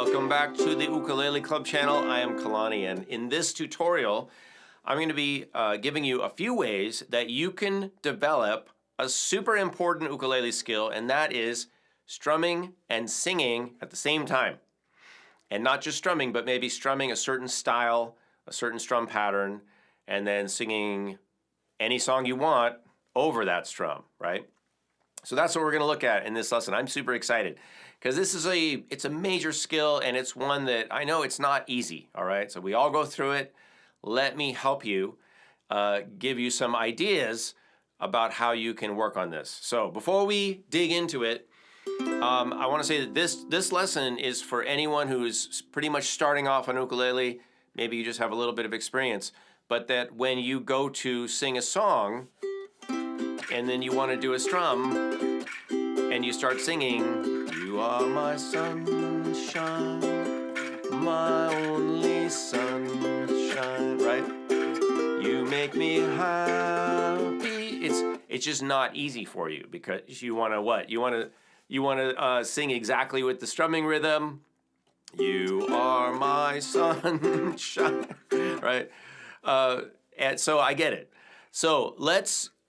Welcome back to the Ukulele Club channel. I am Kalani, and in this tutorial, I'm going to be giving you a few ways that you can develop a super important ukulele skill, and that is strumming and singing at the same time. And not just strumming, but maybe strumming a certain style, a certain strum pattern, and then singing any song you want over that strum, right? So that's what we're going to look at in this lesson. I'm super excited because this is it's a major skill, and it's one that I know it's not easy, all right? So we all go through it. Let me help you, give you some ideas about how you can work on this. So before we dig into it, I want to say that this lesson is for anyone who is pretty much starting off on ukulele. Maybe you just have a little bit of experience, but that when you go to sing a song and then you want to do a strum and you start singing, "You are my sunshine, my only sunshine," right? You make me happy. It's just not easy for you because you want to what? You want to sing exactly with the strumming rhythm. You are my sunshine, right? And so I get it. So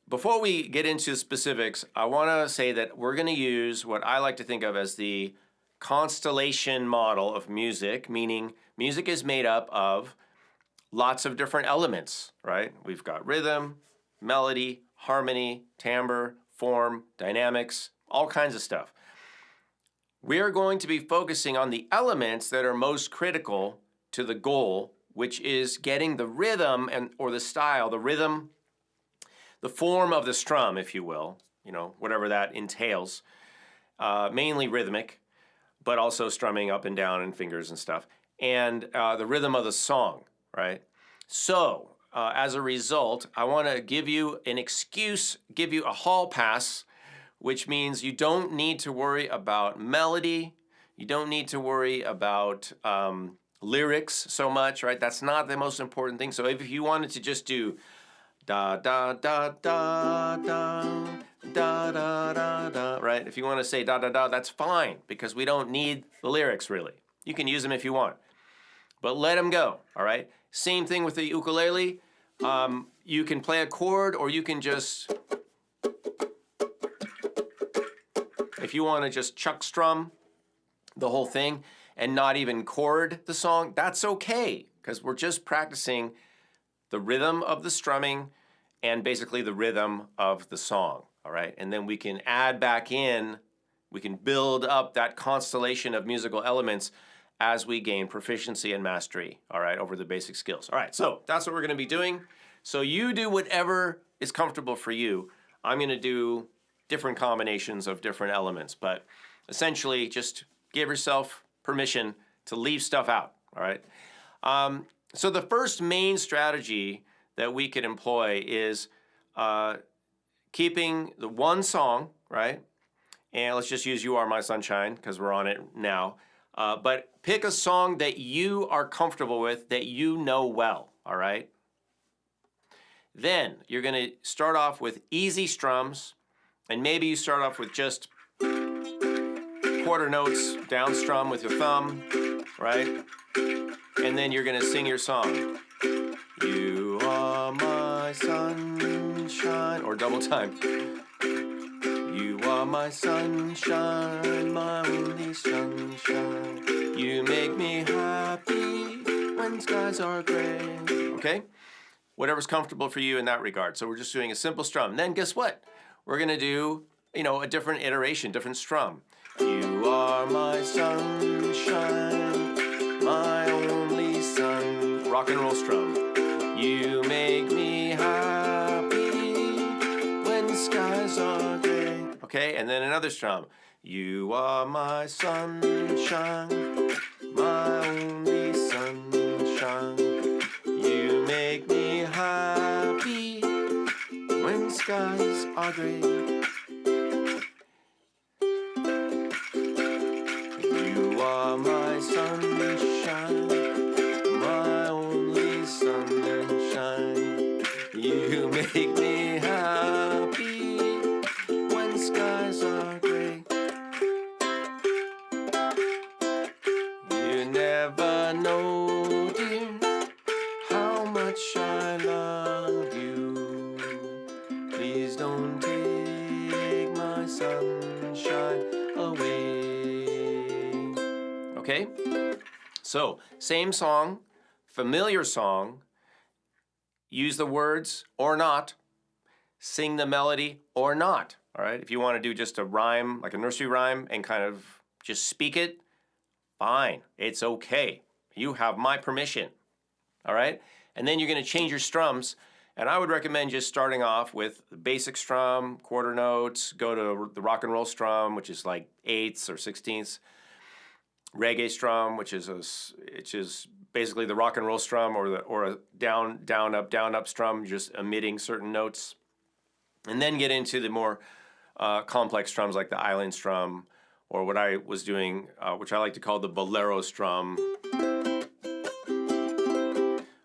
before we get into specifics, I want to say that we're going to use what I like to think of as the constellation model of music, meaning music is made up of lots of different elements, right? We've got rhythm, melody, harmony, timbre, form, dynamics, all kinds of stuff. We're going to be focusing on the elements that are most critical to the goal, which is getting the rhythm or the style, the rhythm, the form of the strum, if you will, whatever that entails, mainly rhythmic, but also strumming up and down and fingers and stuff, and the rhythm of the song, right? So as a result, I want to give you a hall pass, which means you don't need to worry about melody. You don't need to worry about lyrics so much, right? That's not the most important thing. So if you wanted to just do da da da da da da da da da, right? If you want to say da da da, that's fine because we don't need the lyrics really. You can use them if you want, but let them go, all right? Same thing with the ukulele. You can play a chord, or you can just, if you want to just chuck strum the whole thing and not even chord the song, that's okay, because we're just practicing the rhythm of the strumming and basically the rhythm of the song, all right? And then we can add back in, we can build up that constellation of musical elements as we gain proficiency and mastery, all right, over the basic skills. All right, so that's what we're gonna be doing. So you do whatever is comfortable for you. I'm gonna do different combinations of different elements, but essentially just give yourself permission to leave stuff out, all right? So the first main strategy that we could employ is keeping the one song, right? And let's just use "You Are My Sunshine" because we're on it now. But pick a song that you are comfortable with, that you know well, all right? Then you're gonna start off with easy strums, and maybe you start off with just quarter notes down strum with your thumb, right? And then you're gonna sing your song. You are my sunshine, or double time. You are my sunshine, my only sunshine. You make me happy when skies are gray. Okay? Whatever's comfortable for you in that regard. So we're just doing a simple strum. Then guess what? We're gonna do, a different iteration, different strum. You are my sunshine, my only sun. Rock and roll strum. You make me happy when skies are gray. Okay, and then another strum. You are my sunshine, my only sunshine. You make me happy when skies are gray. You are my sunshine, my only sunshine. You make me happy when skies are gray. wanna know, dear, how much I love you. Please don't take my sunshine away. Okay? So, same song, familiar song, use the words or not, sing the melody or not. All right? If you want to do just a rhyme, like a nursery rhyme, and kind of just speak it, fine. It's okay. You have my permission. All right? And then you're going to change your strums. And I would recommend just starting off with the basic strum, quarter notes, go to the rock and roll strum, which is like eighths or sixteenths, reggae strum, which is basically the rock and roll strum, or a down up strum, just emitting certain notes. And then get into the more complex strums like the island strum, or what I was doing, which I like to call the bolero strum,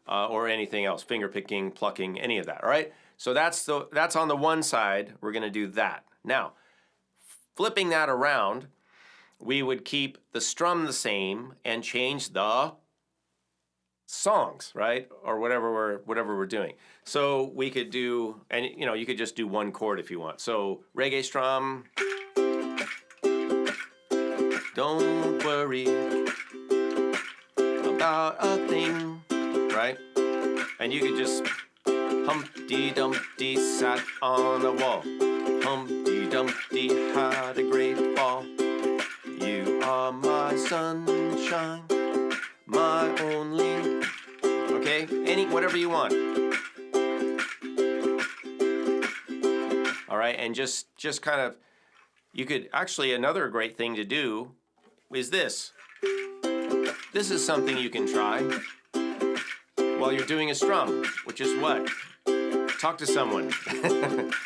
or anything else, finger picking, plucking, any of that. All right. So that's on the one side. We're going to do that. Now, flipping that around, we would keep the strum the same and change the songs, right? Or whatever we're doing. So we could do, and you could just do one chord if you want. So reggae strum, don't worry about a thing, right? And you could just Humpty Dumpty sat on a wall. Humpty Dumpty had a great fall. You are my sunshine, my only. Okay, whatever you want. All right, and just kind of, you could actually, another great thing to do is this. This is something you can try while you're doing a strum, which is what? Talk to someone.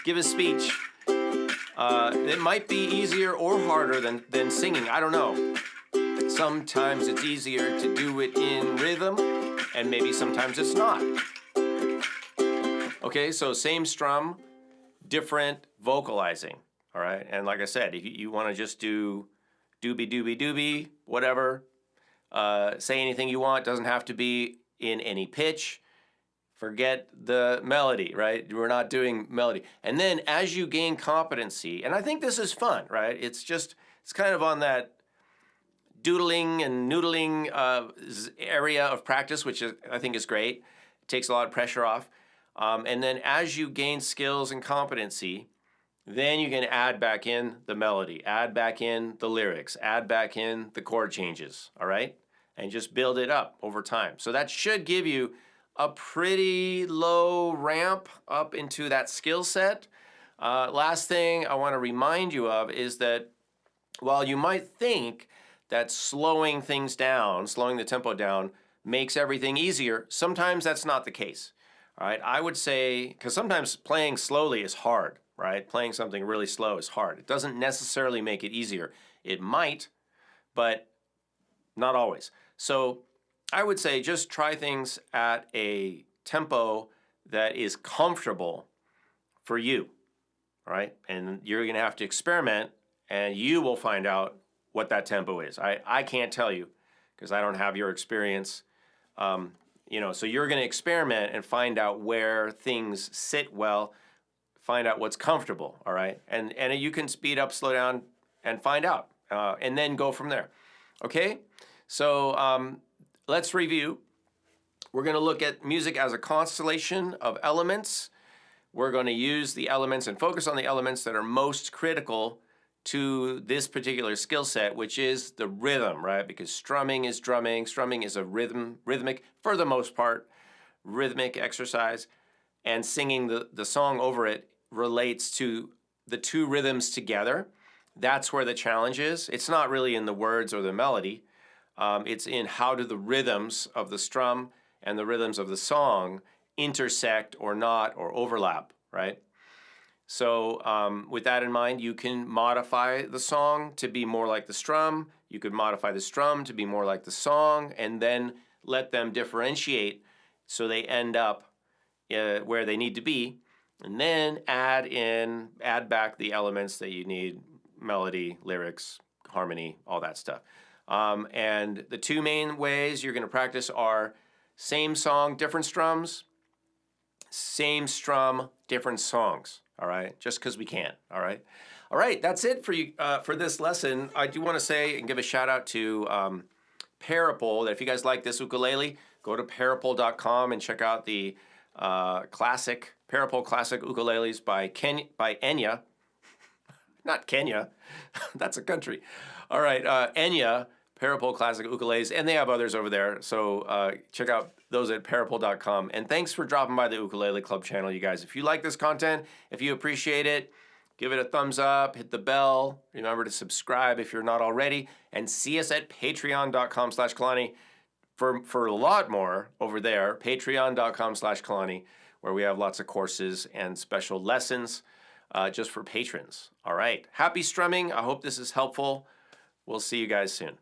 Give a speech. It might be easier or harder than singing. I don't know. Sometimes it's easier to do it in rhythm, and maybe sometimes it's not. Okay, so same strum, different vocalizing. All right, and like I said, if you want to just do doobie doobie doobie, whatever, say anything you want. Doesn't have to be in any pitch. Forget the melody, right? We're not doing melody. And then as you gain competency, and I think this is fun, right? It's kind of on that doodling and noodling area of practice, which I think is great. It takes a lot of pressure off. And then as you gain skills and competency, then you can add back in the melody, add back in the lyrics, add back in the chord changes, all right? And just build it up over time. So that should give you a pretty low ramp up into that skill set. Last thing I want to remind you of is that while you might think that slowing things down, slowing the tempo down, makes everything easier, sometimes that's not the case. All right, I would say, because sometimes playing slowly is hard, right? Playing something really slow is hard. It doesn't necessarily make it easier. It might, but not always. So I would say just try things at a tempo that is comfortable for you, all right? And you're going to have to experiment, and you will find out what that tempo is. I can't tell you because I don't have your experience. So you're going to experiment and find out where things sit well, find out what's comfortable, all right? And you can speed up, slow down, and find out, and then go from there, okay? So let's review. We're going to look at music as a constellation of elements. We're going to use the elements and focus on the elements that are most critical to this particular skill set, which is the rhythm, right? Because strumming is drumming. Strumming is a rhythmic, for the most part, rhythmic exercise. And singing the song over it relates to the two rhythms together. That's where the challenge is. It's not really in the words or the melody. It's in how do the rhythms of the strum and the rhythms of the song intersect or not or overlap, right? So with that in mind, you can modify the song to be more like the strum. You could modify the strum to be more like the song, and then let them differentiate so they end up where they need to be, and then add back the elements that you need: melody, lyrics, harmony, all that stuff. And the two main ways you're going to practice are same song, different strums, same strum, different songs. All right, just because we can. All right. All right, that's it for you for this lesson. I do want to say and give a shout out to Parapole. That if you guys like this ukulele, go to parapole.com and check out the classic Parapole classic ukuleles by Enya. Not Kenya, that's a country. All right, Enya, Parapole Classic Ukuleles, and they have others over there. So check out those at parapole.com. And thanks for dropping by the Ukulele Club channel, you guys. If you like this content, if you appreciate it, give it a thumbs up, hit the bell. Remember to subscribe if you're not already. And see us at patreon.com/Kalani for a lot more over there, patreon.com/Kalani, where we have lots of courses and special lessons just for patrons. All right. Happy strumming. I hope this is helpful. We'll see you guys soon.